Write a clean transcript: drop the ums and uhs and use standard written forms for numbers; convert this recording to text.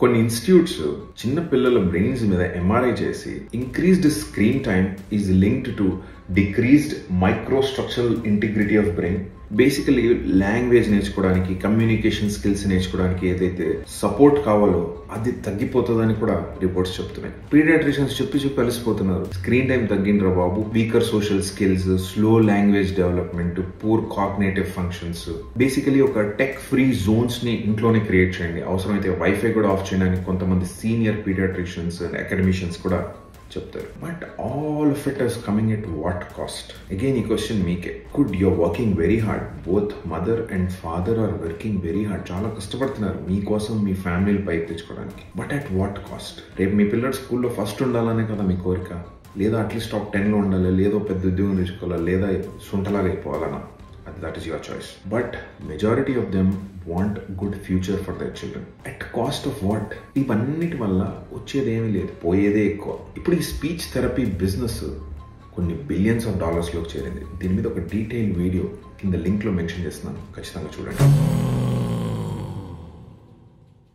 కొన్ని ఇన్స్టిట్యూట్స్ చిన్న పిల్లల బ్రెయిన్స్ మీద ఎంఆర్ఐ చేసి increased screen time is linked to decreased microstructural integrity of brain. Basically language నేర్చుకోవడానికి, కమ్యూనికేషన్ స్కిల్స్ నేర్చుకోవడానికి ఏదైతే సపోర్ట్ కావాలో అది తగ్గిపోతుందని కూడా రిపోర్ట్స్ చెప్తున్నాయి. పీడియాట్రిషియన్స్ చెప్పి కలిసిపోతున్నారు. స్క్రీన్ టైం తగ్గిండ్రా బాబు, weaker social skills, slow language development, poor cognitive functions. Basically ఒక టెక్ ఫ్రీ జోన్స్ ని ఇంట్లోనే క్రియేట్ చేయండి. అవసరమైతే వైఫై కూడా ఆఫ్ చేయడానికి కొంతమంది సీనియర్ పీడియాట్రిషియన్స్ అండ్ అకాడమిషియన్స్ కూడా చెప్తారు. But all of it is coming at what cost? Again ఈ క్వశ్చన్ మీకే. Could your working very hard, both mother and father are working very hard, చాలా కష్టపడుతున్నారు మీకోసం, మీ ఫ్యామిలీని పైకి తెచ్చుకోవడానికి. But at what cost? రేపు మీ పిల్లలు స్కూల్లో ఫస్ట్ ఉండాలనే కదా మీ కోరిక, లేదా అట్లీస్ట్ టాప్ 10లో ఉండాలి, లేదో పెద్ద ఉద్యోగం తెచ్చుకోవాలి, లేదా సుంటలాగా అయిపోవాలన్నా. That is your choice. But majority of them want good future for their children. At cost of what? ఇవన్నిటి వల్ల వచ్చేదేమీ లేదు, పోయేదే ఎక్కువ. ఇప్పుడు ఈ స్పీచ్ థెరపీ బిజినెస్ కొన్ని బిలియన్స్ ఆఫ్ డాలర్స్లోకి చేరింది. దీని మీద ఒక డీటెయిల్ వీడియో కింద లింక్లో మెన్షన్ చేస్తున్నాను, ఖచ్చితంగా చూడండి.